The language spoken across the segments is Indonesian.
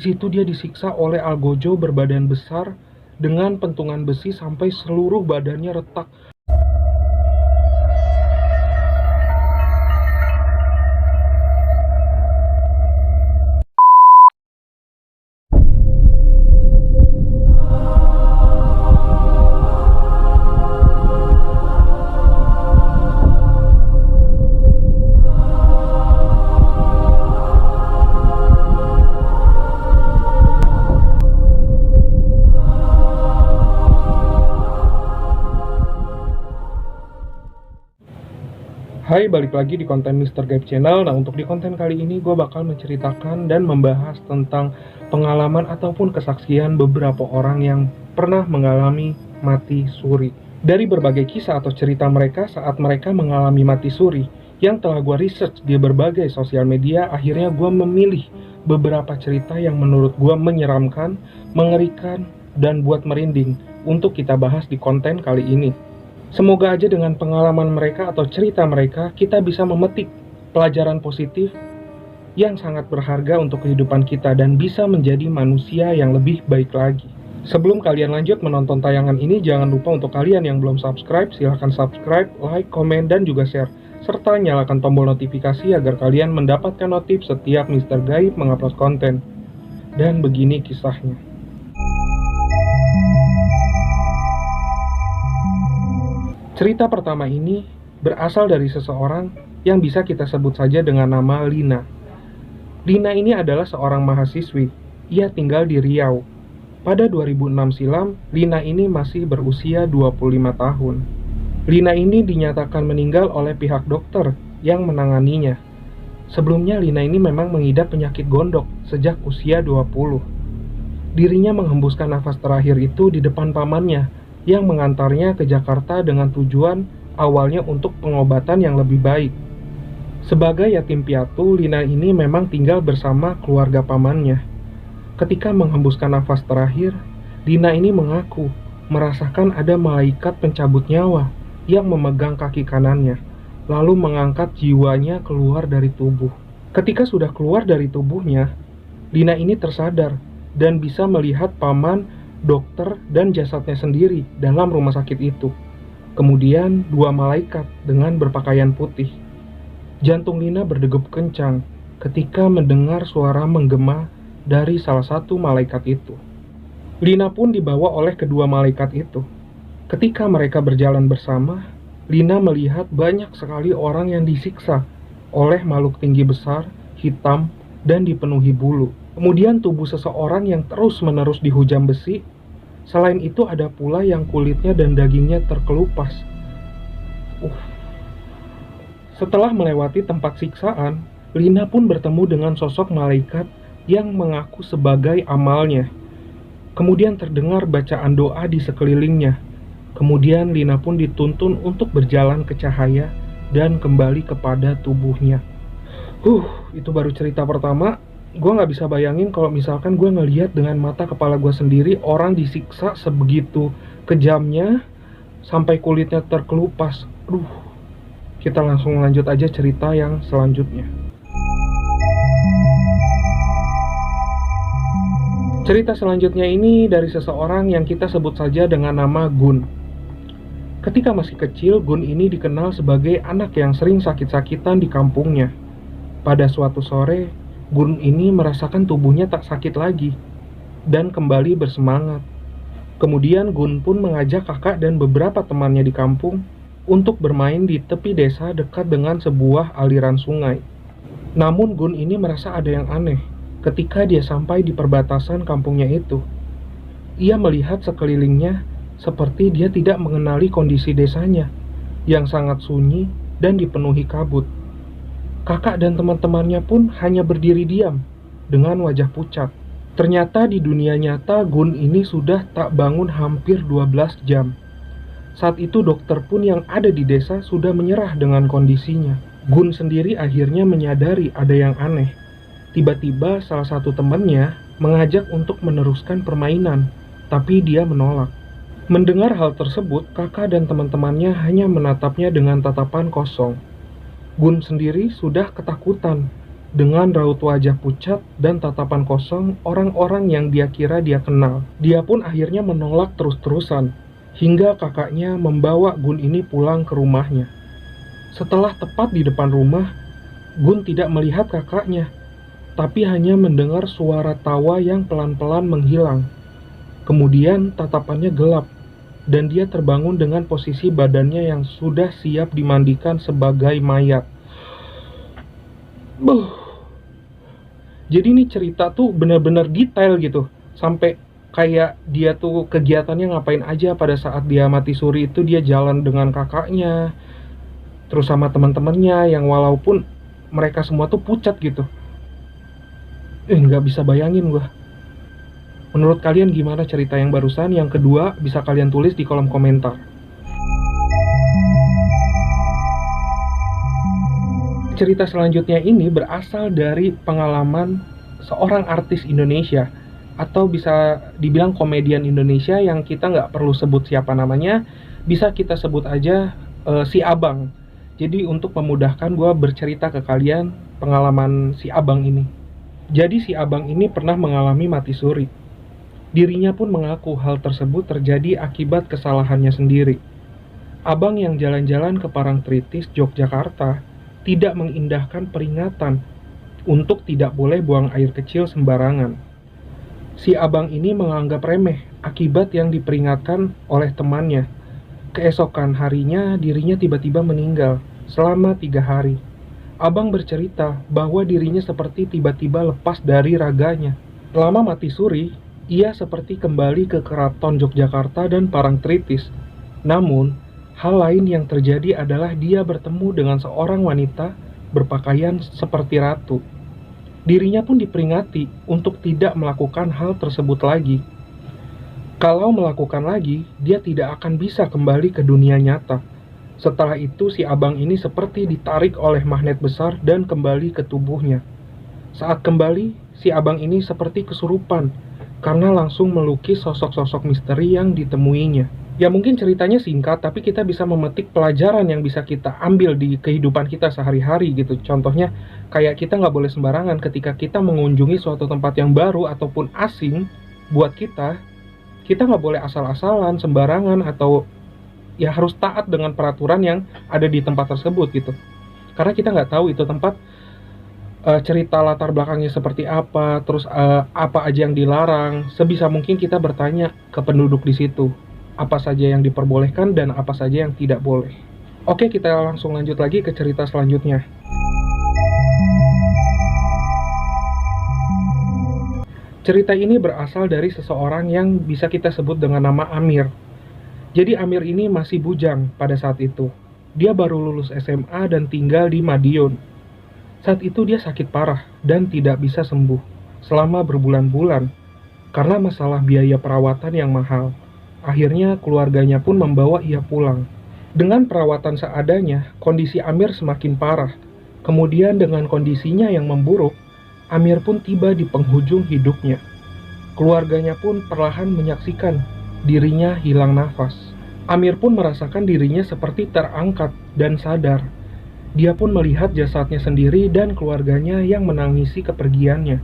Di situ dia disiksa oleh Algojo berbadan besar dengan pentungan besi sampai seluruh badannya retak. Hai, balik lagi di konten Mr. Gaib Channel. Nah, untuk di konten kali ini gue bakal menceritakan dan membahas tentang pengalaman ataupun kesaksian beberapa orang yang pernah mengalami mati suri. Dari berbagai kisah atau cerita mereka saat mereka mengalami mati suri, yang telah gue research di berbagai sosial media, akhirnya gue memilih beberapa cerita yang menurut gue menyeramkan, mengerikan, dan buat merinding untuk kita bahas di konten kali ini. Semoga aja dengan pengalaman mereka atau cerita mereka, kita bisa memetik pelajaran positif yang sangat berharga untuk kehidupan kita dan bisa menjadi manusia yang lebih baik lagi. Sebelum kalian lanjut menonton tayangan ini, jangan lupa untuk kalian yang belum subscribe, silahkan subscribe, like, komen, dan juga share. Serta nyalakan tombol notifikasi agar kalian mendapatkan notif setiap Mr. Gaib mengupload konten. Dan begini kisahnya. Cerita pertama ini berasal dari seseorang yang bisa kita sebut saja dengan nama Lina. Lina ini adalah seorang mahasiswi. Ia tinggal di Riau. Pada 2006 silam, Lina ini masih berusia 25 tahun. Lina ini dinyatakan meninggal oleh pihak dokter yang menanganinya. Sebelumnya Lina ini memang mengidap penyakit gondok sejak usia 20. Dirinya menghembuskan nafas terakhir itu di depan pamannya yang mengantarnya ke Jakarta dengan tujuan awalnya untuk pengobatan yang lebih baik. Sebagai yatim piatu, Lina ini memang tinggal bersama keluarga pamannya. Ketika menghembuskan nafas terakhir, Lina ini mengaku merasakan ada malaikat pencabut nyawa yang memegang kaki kanannya, lalu mengangkat jiwanya keluar dari tubuh. Ketika sudah keluar dari tubuhnya, Lina ini tersadar dan bisa melihat paman, dokter, dan jasadnya sendiri dalam rumah sakit itu. Kemudian dua malaikat dengan berpakaian putih. Jantung Lina berdegup kencang ketika mendengar suara menggema dari salah satu malaikat itu. Lina pun dibawa oleh kedua malaikat itu. Ketika mereka berjalan bersama, Lina melihat banyak sekali orang yang disiksa oleh makhluk tinggi besar, hitam, dan dipenuhi bulu. Kemudian tubuh seseorang yang terus-menerus dihujam besi. Selain itu ada pula yang kulitnya dan dagingnya terkelupas. Setelah melewati tempat siksaan, Lina pun bertemu dengan sosok malaikat yang mengaku sebagai amalnya. Kemudian terdengar bacaan doa di sekelilingnya. Kemudian Lina pun dituntun untuk berjalan ke cahaya dan kembali kepada tubuhnya. Itu baru cerita pertama. Gue gak bisa bayangin kalau misalkan gue ngelihat dengan mata kepala gue sendiri orang disiksa sebegitu kejamnya sampai kulitnya terkelupas. Kita langsung lanjut aja cerita yang selanjutnya. Cerita selanjutnya ini dari seseorang yang kita sebut saja dengan nama Gun. Ketika masih kecil, Gun ini dikenal sebagai anak yang sering sakit-sakitan di kampungnya. Pada suatu sore, Gun ini merasakan tubuhnya tak sakit lagi dan kembali bersemangat. Kemudian Gun pun mengajak kakak dan beberapa temannya di kampung untuk bermain di tepi desa dekat dengan sebuah aliran sungai. Namun Gun ini merasa ada yang aneh ketika dia sampai di perbatasan kampungnya itu. Ia melihat sekelilingnya seperti dia tidak mengenali kondisi desanya yang sangat sunyi dan dipenuhi kabut. Kakak dan teman-temannya pun hanya berdiri diam dengan wajah pucat. Ternyata di dunia nyata Gun ini sudah tak bangun hampir 12 jam. Saat itu dokter pun yang ada di desa sudah menyerah dengan kondisinya. Gun sendiri akhirnya menyadari ada yang aneh. Tiba-tiba salah satu temannya mengajak untuk meneruskan permainan, tapi dia menolak. Mendengar hal tersebut, kakak dan teman-temannya hanya menatapnya dengan tatapan kosong. Gun sendiri sudah ketakutan Dengan raut wajah pucat dan tatapan kosong orang-orang yang dia kira dia kenal. Dia pun akhirnya menolak terus-terusan, hingga kakaknya membawa Gun ini pulang ke rumahnya. Setelah tepat di depan rumah, Gun tidak melihat kakaknya, tapi hanya mendengar suara tawa yang pelan-pelan menghilang. Kemudian tatapannya gelap, dan dia terbangun dengan posisi badannya yang sudah siap dimandikan sebagai mayat. Jadi ini cerita tuh benar-benar detail gitu, sampai kayak dia tuh kegiatannya ngapain aja pada saat dia mati suri itu. Dia jalan dengan kakaknya, terus sama teman-temannya yang walaupun mereka semua tuh pucat gitu. Nggak bisa bayangin gua. Menurut kalian gimana cerita yang barusan? Yang kedua bisa kalian tulis di kolom komentar. Cerita selanjutnya ini berasal dari pengalaman seorang artis Indonesia, atau bisa dibilang komedian Indonesia yang kita nggak perlu sebut siapa namanya, bisa kita sebut aja si Abang. Jadi untuk memudahkan gue bercerita ke kalian pengalaman si Abang ini. Jadi si Abang ini pernah mengalami mati suri. Dirinya pun mengaku hal tersebut terjadi akibat kesalahannya sendiri. Abang yang jalan-jalan ke Parangtritis, Yogyakarta, tidak mengindahkan peringatan untuk tidak boleh buang air kecil sembarangan. Si Abang ini menganggap remeh akibat yang diperingatkan oleh temannya. Keesokan harinya dirinya tiba-tiba meninggal selama 3 hari. Abang bercerita bahwa dirinya seperti tiba-tiba lepas dari raganya. Selama mati suri, ia seperti kembali ke keraton Yogyakarta dan Parangtritis. Namun, hal lain yang terjadi adalah dia bertemu dengan seorang wanita berpakaian seperti ratu. Dirinya pun diperingati untuk tidak melakukan hal tersebut lagi. Kalau melakukan lagi, dia tidak akan bisa kembali ke dunia nyata. Setelah itu si Abang ini seperti ditarik oleh magnet besar dan kembali ke tubuhnya. Saat kembali, si Abang ini seperti kesurupan karena langsung melukis sosok-sosok misteri yang ditemuinya. Ya mungkin ceritanya singkat, tapi kita bisa memetik pelajaran yang bisa kita ambil di kehidupan kita sehari-hari gitu. Contohnya, kayak kita nggak boleh sembarangan ketika kita mengunjungi suatu tempat yang baru ataupun asing buat kita. Kita nggak boleh asal-asalan, sembarangan, atau ya harus taat dengan peraturan yang ada di tempat tersebut gitu. Karena kita nggak tahu itu tempat cerita latar belakangnya seperti apa, terus apa aja yang dilarang. Sebisa mungkin kita bertanya ke penduduk di situ, apa saja yang diperbolehkan dan apa saja yang tidak boleh. Oke, kita langsung lanjut lagi ke cerita selanjutnya. Cerita ini berasal dari seseorang yang bisa kita sebut dengan nama Amir. Jadi Amir ini masih bujang pada saat itu. Dia baru lulus SMA dan tinggal di Madiun. Saat itu dia sakit parah dan tidak bisa sembuh selama berbulan-bulan karena masalah biaya perawatan yang mahal. Akhirnya keluarganya pun membawa ia pulang. Dengan perawatan seadanya, kondisi Amir semakin parah. Kemudian dengan kondisinya yang memburuk, Amir pun tiba di penghujung hidupnya. Keluarganya pun perlahan menyaksikan dirinya hilang nafas. Amir pun merasakan dirinya seperti terangkat dan sadar. Dia pun melihat jasadnya sendiri dan keluarganya yang menangisi kepergiannya.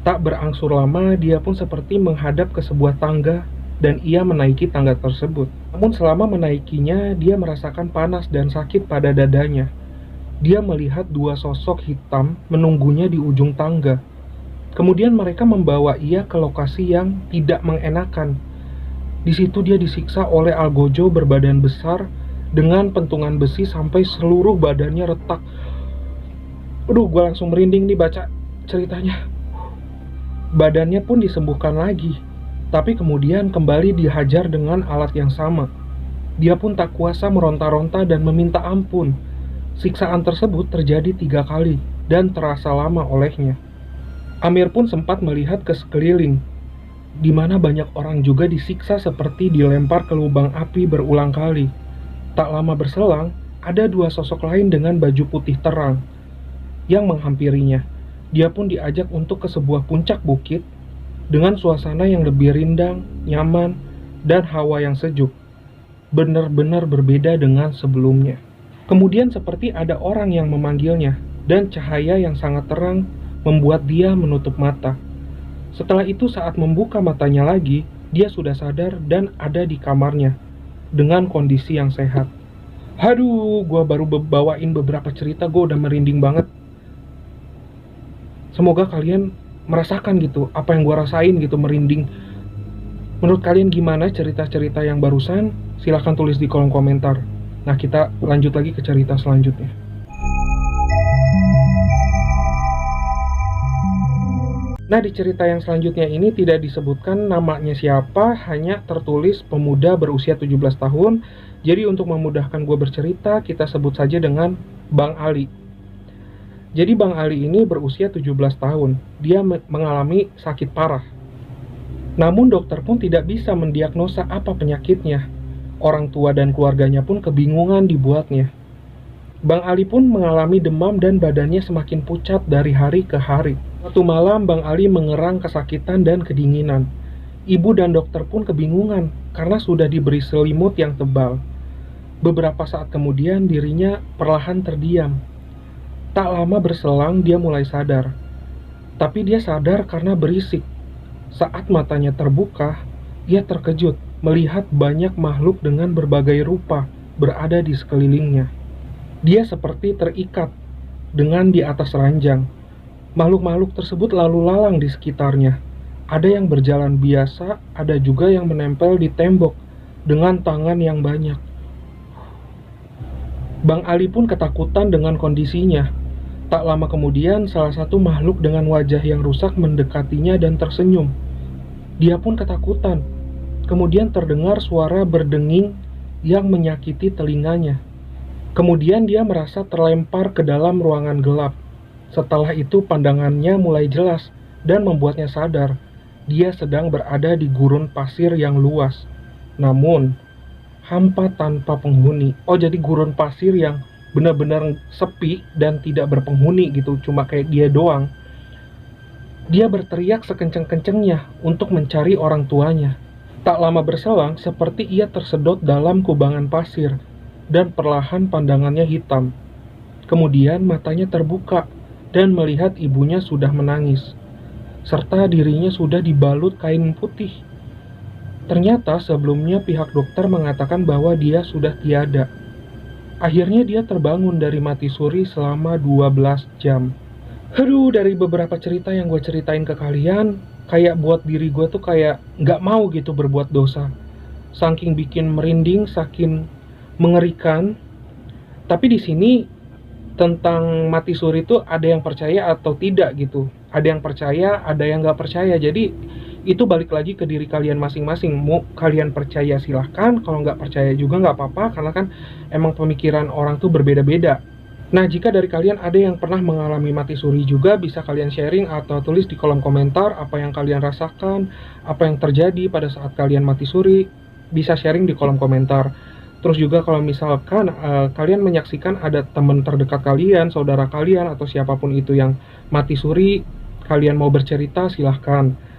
Tak berangsur lama, dia pun seperti menghadap ke sebuah tangga dan ia menaiki tangga tersebut. Namun selama menaikinya, dia merasakan panas dan sakit pada dadanya. Dia melihat 2 sosok hitam menunggunya di ujung tangga. Kemudian mereka membawa ia ke lokasi yang tidak mengenakan. Di situ dia disiksa oleh algojo berbadan besar dengan pentungan besi sampai seluruh badannya retak. Aduh, gue langsung merinding nih baca ceritanya. Badannya pun disembuhkan lagi, tapi kemudian kembali dihajar dengan alat yang sama. Dia pun tak kuasa meronta-ronta dan meminta ampun. Siksaan tersebut terjadi 3 kali dan terasa lama olehnya. Amir pun sempat melihat ke sekeliling, di mana banyak orang juga disiksa seperti dilempar ke lubang api berulang kali. Tak lama berselang, ada 2 sosok lain dengan baju putih terang yang menghampirinya. Dia pun diajak untuk ke sebuah puncak bukit dengan suasana yang lebih rindang, nyaman, dan hawa yang sejuk. Benar-benar berbeda dengan sebelumnya. Kemudian seperti ada orang yang memanggilnya. dan cahaya yang sangat terang membuat dia menutup mata. Setelah itu saat membuka matanya lagi, dia sudah sadar dan ada di kamarnya dengan kondisi yang sehat. Aduh, gue baru bawain beberapa cerita, gue udah merinding banget. Semoga kalian merasakan gitu apa yang gue rasain gitu, merinding. Menurut kalian gimana cerita-cerita yang barusan? Silahkan tulis di kolom komentar. Nah, kita lanjut lagi ke cerita selanjutnya. Nah, di cerita yang selanjutnya ini tidak disebutkan namanya siapa, hanya tertulis pemuda berusia 17 tahun. Jadi untuk memudahkan gue bercerita, kita sebut saja dengan Bang Ali. Jadi Bang Ali ini berusia 17 tahun. Dia mengalami sakit parah. Namun dokter pun tidak bisa mendiagnosa apa penyakitnya. Orang tua dan keluarganya pun kebingungan dibuatnya. Bang Ali pun mengalami demam dan badannya semakin pucat dari hari ke hari. Suatu malam Bang Ali mengerang kesakitan dan kedinginan. Ibu dan dokter pun kebingungan karena sudah diberi selimut yang tebal. Beberapa saat kemudian dirinya perlahan terdiam. Tak lama berselang dia mulai sadar. Tapi dia sadar karena berisik. Saat matanya terbuka, ia terkejut melihat banyak makhluk dengan berbagai rupa berada di sekelilingnya. Dia seperti terikat dengan di atas ranjang. Makhluk-makhluk tersebut lalu lalang di sekitarnya. Ada yang berjalan biasa, ada juga yang menempel di tembok dengan tangan yang banyak. Bang Ali pun ketakutan dengan kondisinya. Tak lama kemudian, salah satu makhluk dengan wajah yang rusak mendekatinya dan tersenyum. Dia pun ketakutan. Kemudian terdengar suara berdenging yang menyakiti telinganya. Kemudian dia merasa terlempar ke dalam ruangan gelap. Setelah itu pandangannya mulai jelas dan membuatnya sadar dia sedang berada di gurun pasir yang luas. Namun, hampa tanpa penghuni. Oh, jadi gurun pasir yang benar-benar sepi dan tidak berpenghuni gitu, cuma kayak dia doang. Dia berteriak sekencang-kencangnya untuk mencari orang tuanya. Tak lama berselang, seperti ia tersedot dalam kubangan pasir, dan perlahan pandangannya hitam. Kemudian matanya terbuka, dan melihat ibunya sudah menangis, serta dirinya sudah dibalut kain putih. Ternyata sebelumnya pihak dokter mengatakan bahwa dia sudah tiada. Akhirnya dia terbangun dari mati suri selama 12 jam. Aduh, dari beberapa cerita yang gue ceritain ke kalian, kayak buat diri gue tuh kayak gak mau gitu berbuat dosa. Saking bikin merinding, saking mengerikan. Tapi di sini tentang mati suri itu ada yang percaya atau tidak gitu. Ada yang percaya, ada yang gak percaya. Jadi itu balik lagi ke diri kalian masing-masing. Mau kalian percaya silahkan, kalau nggak percaya juga nggak apa-apa, karena kan emang pemikiran orang tuh berbeda-beda. Nah, jika dari kalian ada yang pernah mengalami mati suri juga, bisa kalian sharing atau tulis di kolom komentar apa yang kalian rasakan, apa yang terjadi pada saat kalian mati suri. Bisa sharing di kolom komentar. Terus juga kalau misalkan kalian menyaksikan ada teman terdekat kalian, saudara kalian, atau siapapun itu yang mati suri, kalian mau bercerita silahkan.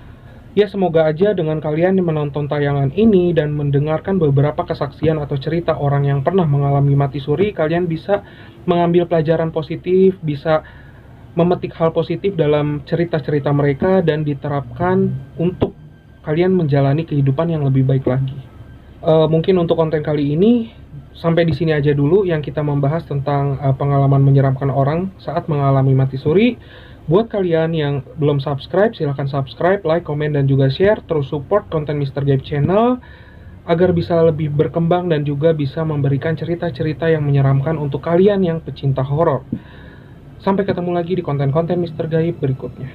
Ya, semoga aja dengan kalian yang menonton tayangan ini dan mendengarkan beberapa kesaksian atau cerita orang yang pernah mengalami mati suri, kalian bisa mengambil pelajaran positif, bisa memetik hal positif dalam cerita-cerita mereka dan diterapkan untuk kalian menjalani kehidupan yang lebih baik lagi. Mungkin untuk konten kali ini sampai di sini aja dulu yang kita membahas tentang pengalaman menyeramkan orang saat mengalami mati suri. Buat kalian yang belum subscribe, silahkan subscribe, like, komen, dan juga share. Terus support konten Mr. Gaib Channel agar bisa lebih berkembang dan juga bisa memberikan cerita-cerita yang menyeramkan untuk kalian yang pecinta horor. Sampai ketemu lagi di konten-konten Mr. Gaib berikutnya.